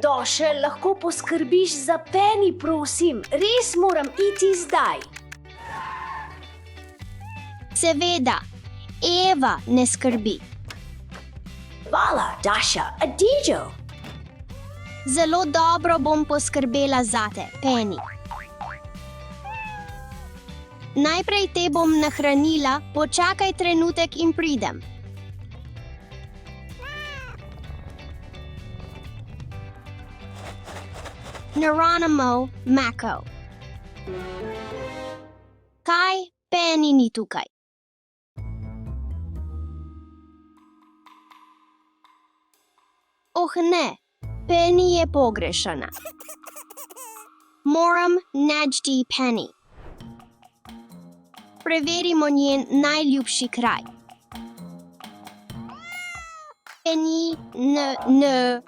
Doše, lahko poskrbiš za Penny, prosim. Res moram iti zdaj. Seveda, Eva ne skrbi. Hvala, Daša, adijo. Zelo dobro bom poskrbela zate, Penny. Najprej te bom nahranila, počakaj trenutek in pridem. Naranamo, Mako. Kaj? Penny ni tukaj. Oh ne, Penny je pogrešana. Moram najti Penny. Preverimo njen najljubši kraj. Penny, ne.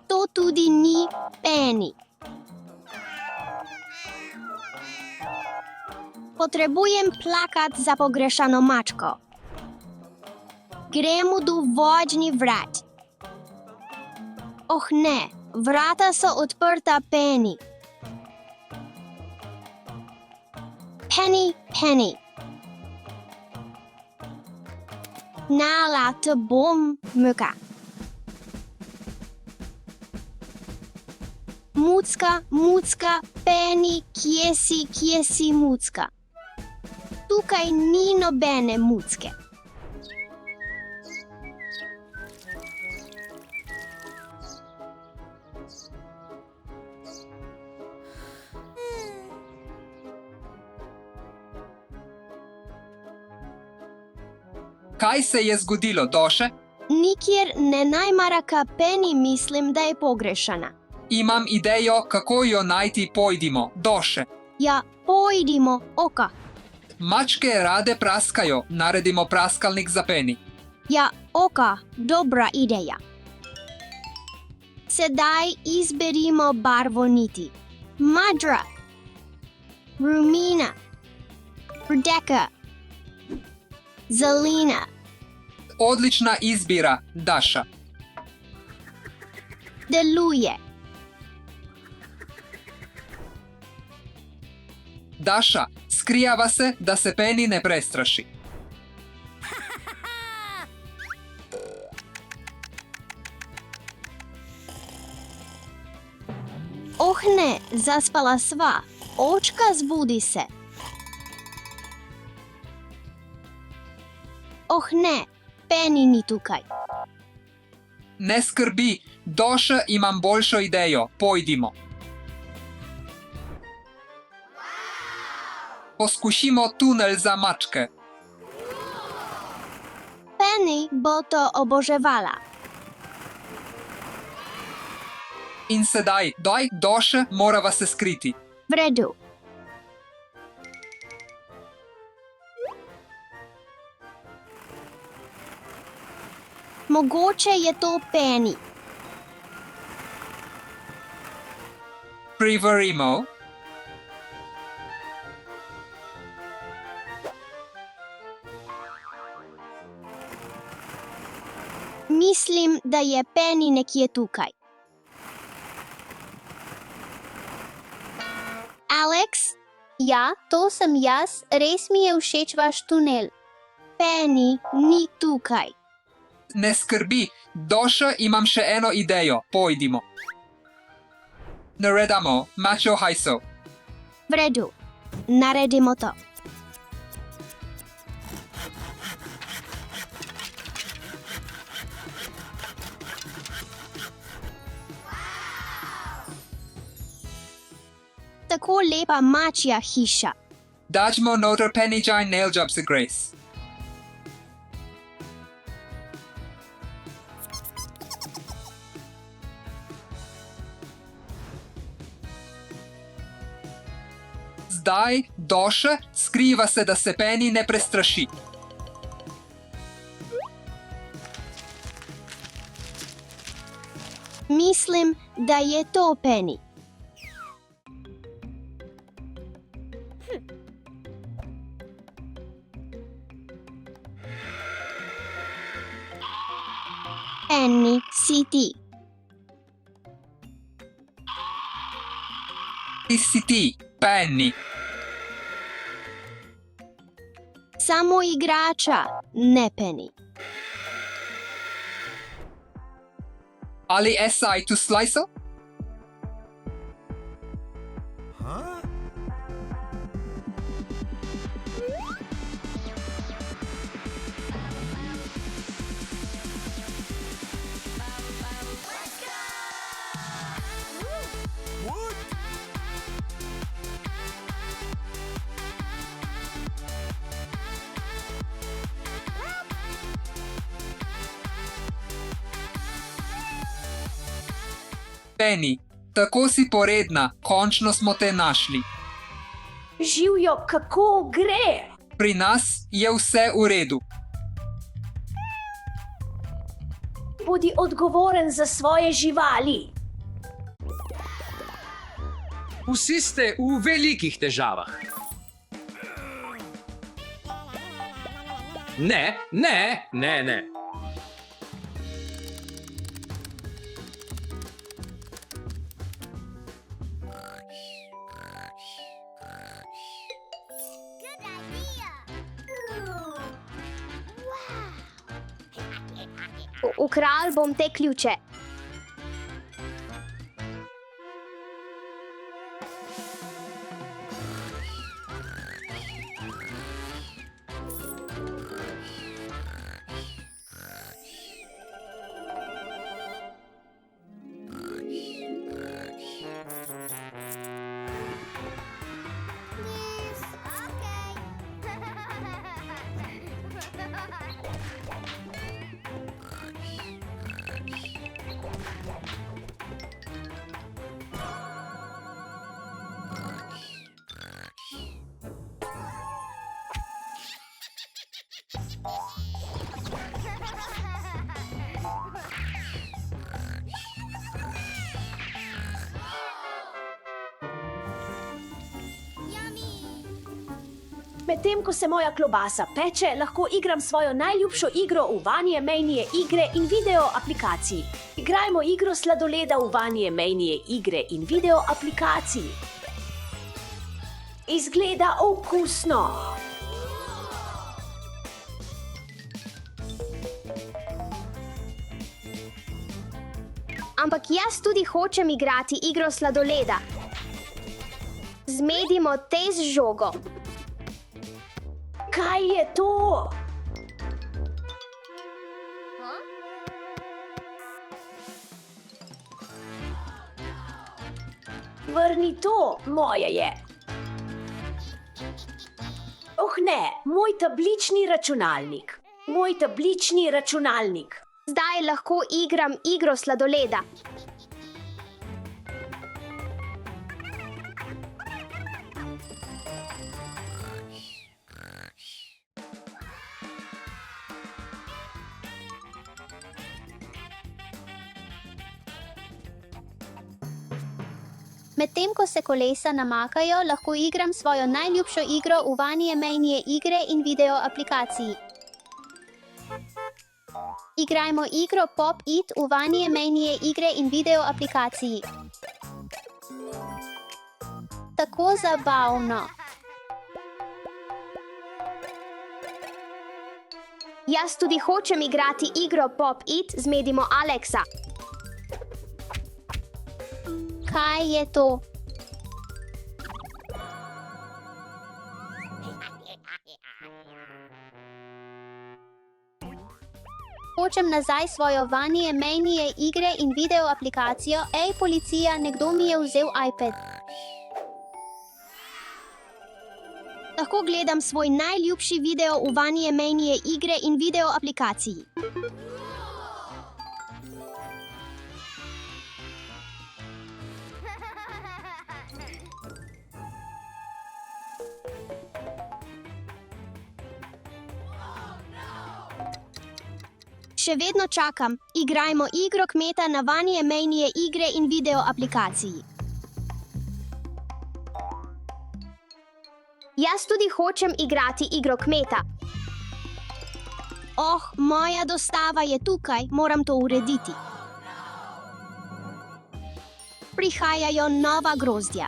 To tudi ni Penny. Potrebujem plakat za pogrešano mačko. Gremo do vožnji vrat. Oh ne, vrata so odprta, Penny. Penny. Nala te bom, Muka. Mucka, Penny, kje si, Mucka? Tukaj ni nobene mucke. Kaj se je zgodilo, Doše? Nikjer ne najmaraka Penny, mislim, da je pogrešana. Imam idejo, kako jo najti, pojdimo, Doše. Ja, pojdimo, oka. Mačke rade praskajo, naredimo praskalnik za Penny. Ja, oka, dobra ideja. Sedaj izberimo barvo niti. Modra, rumena, rdeka, zelena. Odlična izbira, Daša. Deluje. Daša, skrijava se, da se Penny ne prestraši. Oh ne, zaspala sva. Očka, zbudi se. Oh ne, Penny ni tukaj. Ne skrbi, Doša, imam boljšo idejo, pojdimo. Poskušimo tunel za mačke. Penny bo to oboževala. In sedaj, Doše, morava se skriti. V redu. Mogoče je to Penny. Preverimo. Mislim, da je Penny nekje tukaj. Alex? Ja, to sem jaz, res mi je všeč vaš tunel. Penny ni tukaj. Ne skrbi, Doša, imam še eno idejo, pojdimo. Naredimo, mačo hajso. V redu, naredimo to. Tako lepa mačja hiša. Dačmo noter Penny Jane nail job za Grace. Zdaj, Doše, skriva se, da se Penny ne prestraši. Mislim, da je to Penny. Penny, Si ti. Chi si ti, Penny? Samo igrača, ne Penny. Ali sai tu slice? Penny, tako si poredna, končno smo te našli. Živjo, kako gre? Pri nas je vse v redu. Bodi odgovoren za svoje živali. Vsi ste v velikih težavah. Ne. Ukradel bom te ključe. Medtem ko se moja klobasa peče, lahko igram svojo najljubšo igro v Vanje Mejnije igre in video aplikaciji. Igrajmo igro sladoleda v Vanje Mejnije igre in video aplikaciji. Izgleda okusno. Ampak jaz tudi hočem igrati igro sladoleda. Zmedimo te z žogo. Kaj je to? Vrni to, moje je. Oh ne, moj tablični računalnik. Moj tablični računalnik. Zdaj lahko igram igro sladoleda. Medtem ko se kolesa namakajo, lahko igram svojo najljubšo igro v Vanje Mejnije igre in video aplikaciji. Igrajmo igro Pop It v Vanje Mejnije igre in video aplikaciji. Tako zabavno. Jaz tudi hočem igrati igro Pop It, zmedimo Alexa. Kaj je to? Hočem nazaj svojo Vanje Mejnije igre in video aplikacijo. Ej, policija, nekdo mi je vzel iPad. Lahko gledam svoj najljubši video v Vanje Mejnije igre in video aplikaciji. Še vedno čakam. Igrajmo igro kmeta na Vanje Mejnije igre in video aplikaciji. Jaz tudi hočem igrati igro kmeta. Oh, moja dostava je tukaj, moram to urediti. prihajajo nova grozdja.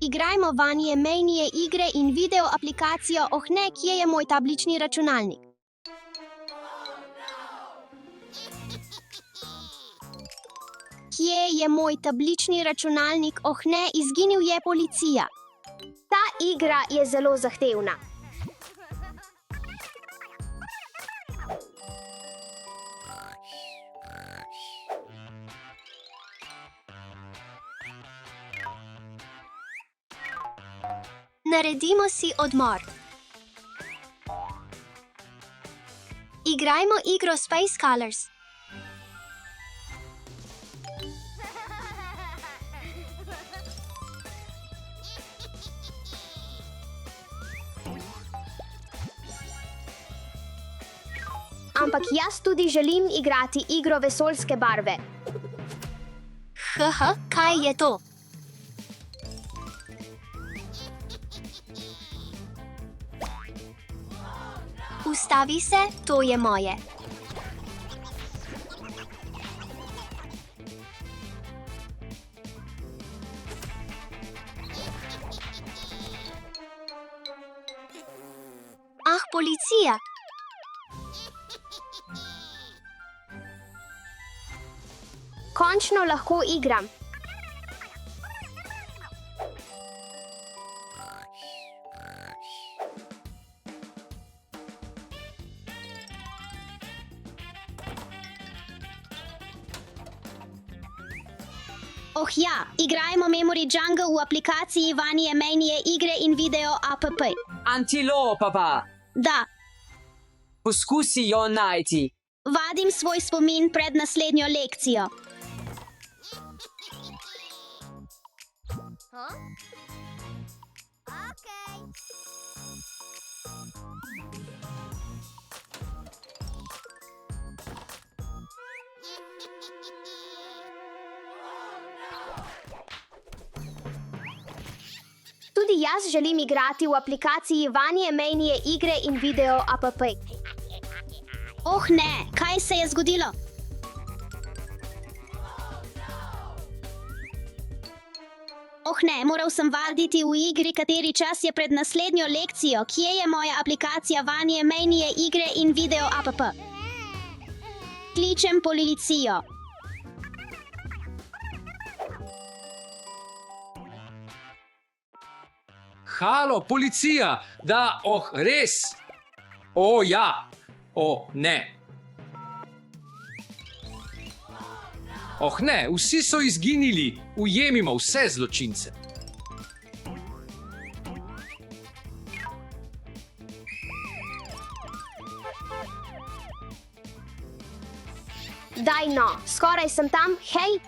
Igrajmo vanje mejnije igre in video aplikacijo. Oh ne, kje je moj tablični računalnik? Kje je moj tablični računalnik? Oh ne, izginil je policija. Ta igra je zelo zahtevna. Naredimo si odmor. Igrajmo igro Space Colors. Ampak jaz tudi želim igrati igro vesoljske barve. Kaj je to? Ustavi se, to je moje. Ah, policija! Končno lahko igram. Oh ja, igrajmo Memory Jungle v aplikaciji vanje mejnije igre in video app. Antilopa pa! Da, Poskusi jo najti. vadim svoj spomin pred naslednjo lekcijo. Tudi jaz želim igrati v aplikaciji vanje mejnije igre in video app. Oh ne, kaj se je zgodilo? Oh ne, moral sem vaditi v igri, kateri čas je pred naslednjo lekcijo. Kje je moja aplikacija vanje mejnije igre in video app? Kličem policijo. Halo, policija! Da, res! O, ja! O, ne! Oh ne, vsi so izginili! Ujemimo vse zločince! Daj no, skoraj sem tam, hej!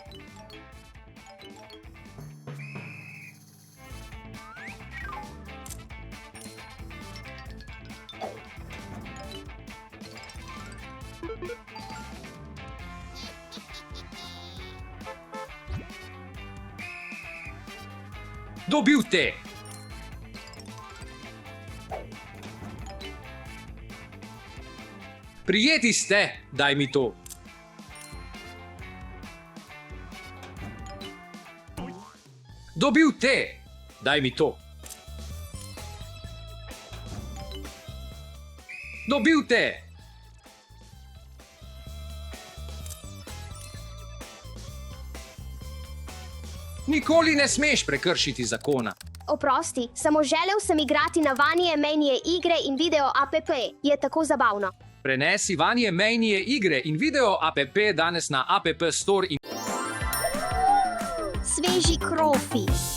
Dobil te! Prijeti ste, daj mi to. Dobil te, daj mi to. Dobil te. Nikoli ne smeš prekršiti zakona. Oprosti, samo želel sem igrati na vanje mejnije igre in video app. Je tako zabavno. Prenesi vanje mejnije igre in video app danes na App Store in Sveži krofi.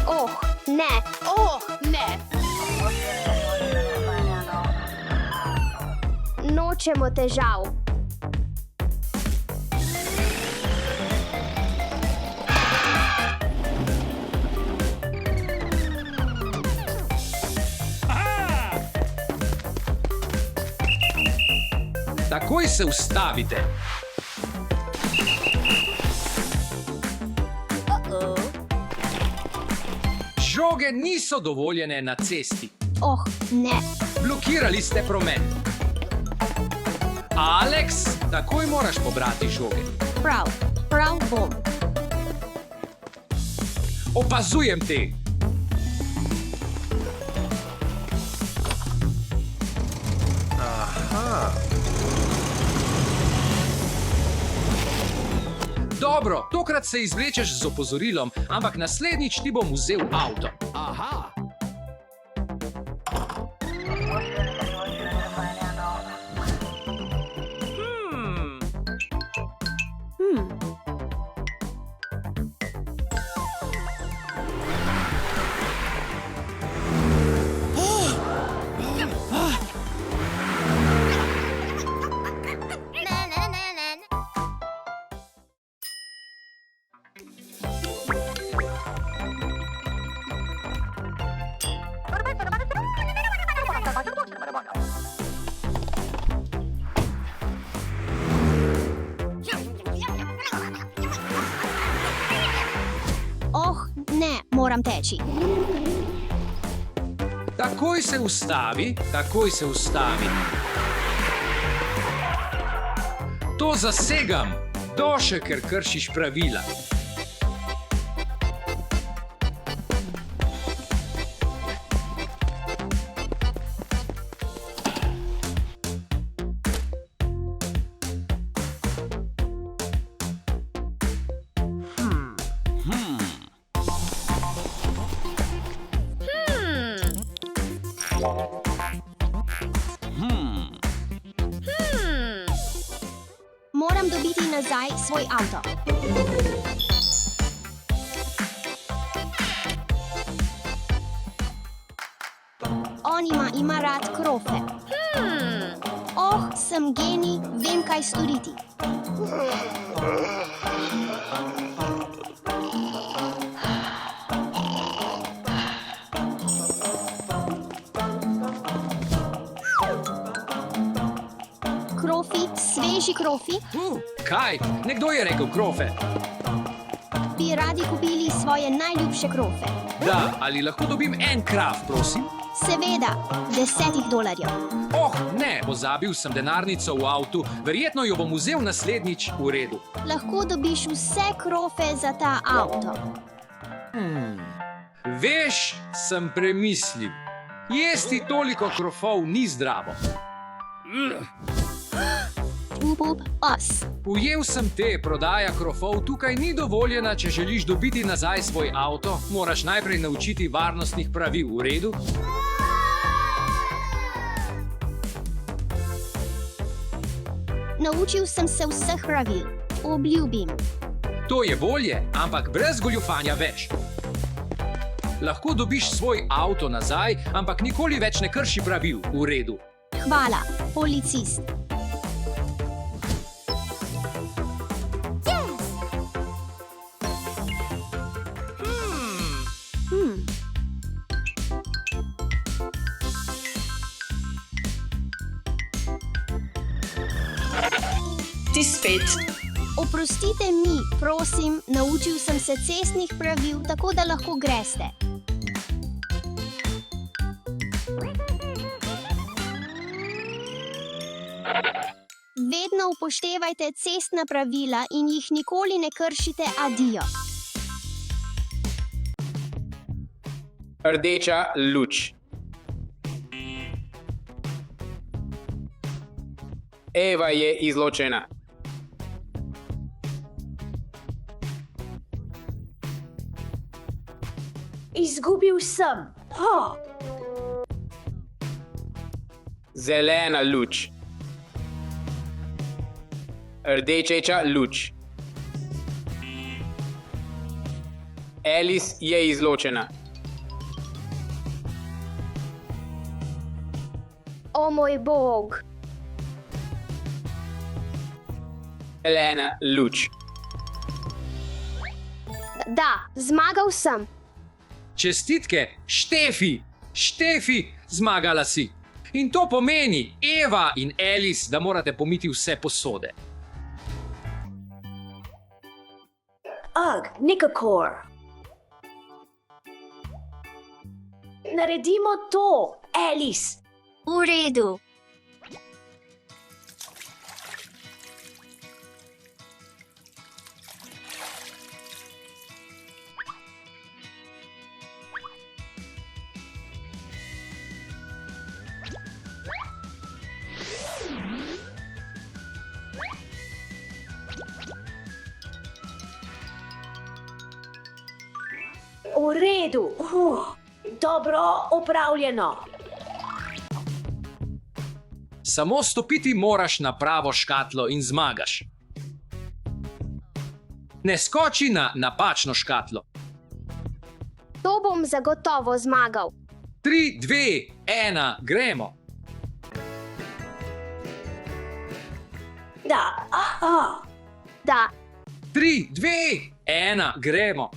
Oh, ne. Oh, ne. Nočemo težav. Takoj se ustavite. Žoge niso dovoljene na cesti. Oh, ne. Blokirali ste promet. Alex, takoj moraš pobrati žoge. Prav bom. Opazujem te. Dobro, tokrat se izvlečeš z opozorilom, ampak naslednjič ti bom vzel avto. Aha. Oh, ne, moram teči. Takoj se ustavi, takoj se ustavi. To zasegam, doše, ker kršiš pravila. Moram dobiti nazaj svoj avto. On ima rad krofe. Oh, sem genij, vem, kaj storiti. Krofi, sveži krofi, Kaj? Nekdo je rekel krofe. bi radi kupili svoje najljubše krofe. Da, ali lahko dobim en krav, prosim? Seveda, $10. Oh, ne, pozabil sem denarnico v avtu, verjetno jo bom vzel naslednjič v redu. Lahko dobiš vse krofe za ta avto. Veš, sem premislil. Jesti toliko krofov ni zdravo. Os. Ujel sem te, prodaja krofov tukaj ni dovoljena, če želiš dobiti nazaj svoj avto, moraš najprej naučiti varnostnih pravil, v redu? Naučil sem se vseh pravil. Obljubim. To je bolje, ampak brez goljufanja več. Lahko dobiš svoj avto nazaj, ampak nikoli več ne krši pravil, v redu. Hvala, policist. Ti spet. Oprostite mi, prosim, naučil sem se cestnih pravil, tako da lahko greste. Vedno upoštevajte cestna pravila in jih nikoli ne kršite. Adijo. Rdeča luč. Eva je izločena. Izgubil sem. Oh, Zelena luč. Rdeča luč. Alice je izločena. O moj bog. Zelena luč. Da, zmagal sem. Čestitke, Štefi! Štefi, zmagala si! In to pomeni, Eva in Alice, da morate pomiti vse posode. Nikakor. Naredimo to, Alice. V redu. V redu. Dobro opravljeno. Samo stopiti moraš na pravo škatlo in zmagaš. Ne skoči na napačno škatlo. To bom zagotovo zmagal. 3, 2, 1, gremo. Da. Da, 3, 2, 1, gremo.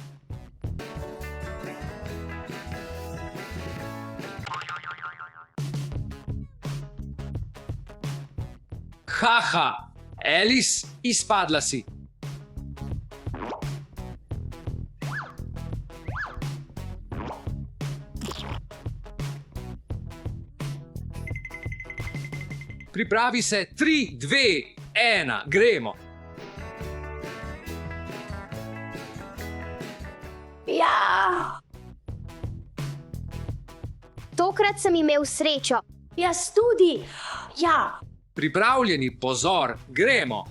Haha, Alice, izpadla si. Pripravi se, 3, 2, 1, gremo. Ja. tokrat sem imel srečo. Jaz tudi. Ja. Pripravljeni, pozor, gremo.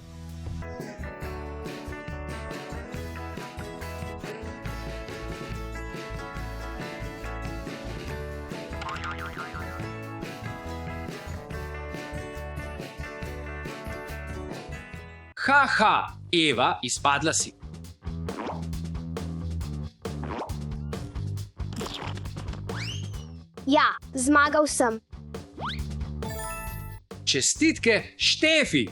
Haha, Eva, izpadla si. Ja, zmagal sem. Čestitke, Štefi.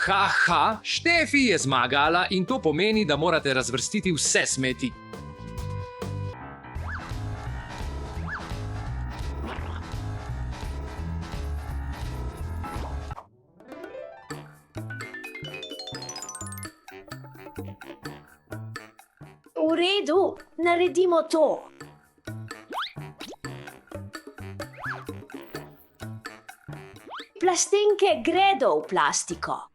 Haha, Štefi je zmagala in to pomeni, da morate razvrstiti vse smeti. V redu, naredimo to. Plastenke gredo v plastiko.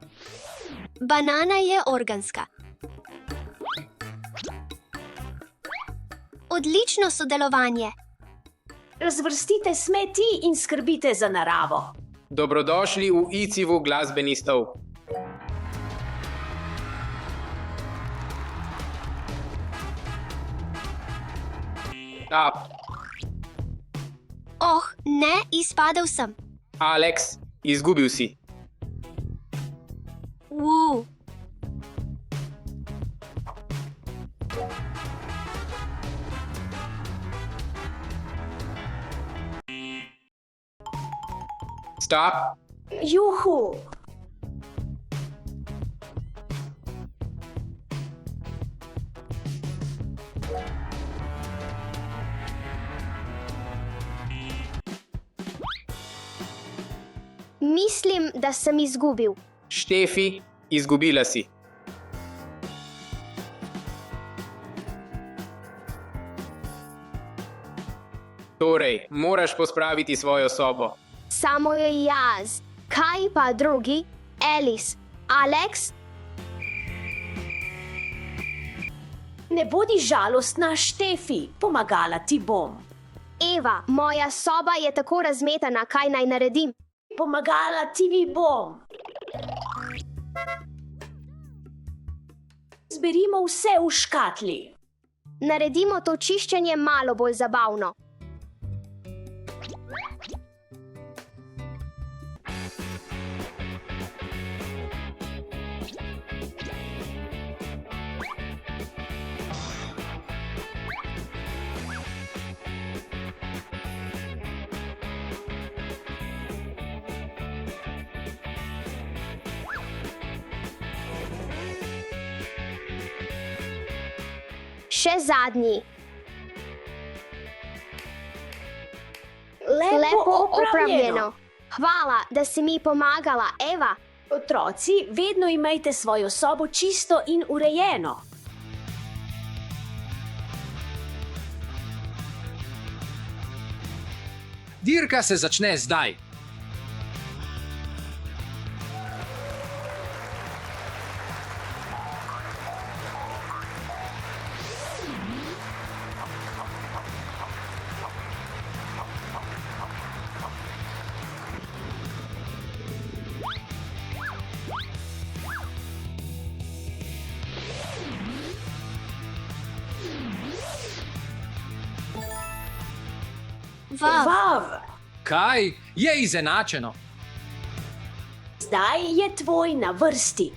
Banana je organska. Odlično sodelovanje. Razvrstite smeti in skrbite za naravo. Dobrodošli v ICIV-u glasbeni stol. Stop. Oh, ne, izpadel sem. Alex, izgubil si. Stop. Juhu. Mislim, da sem izgubil. Štefi, izgubila si. Torej, moraš pospraviti svojo sobo. Samo je jaz. Kaj pa drugi? Alice, Alex? Ne bodi žalostna, Štefi, pomagala ti bom. Eva, moja soba je tako razmetana, kaj naj naredim? Pomagala ti bom. Zberimo vse v škatli. Naredimo to čiščenje malo bolj zabavno. Še zadnji. Lepo opravljeno. Hvala, da si mi pomagala, Eva. Otroci, vedno imejte svojo sobo čisto in urejeno. Dirka se začne zdaj. Vav, Kaj je izenačeno? zdaj je tvoj na vrsti.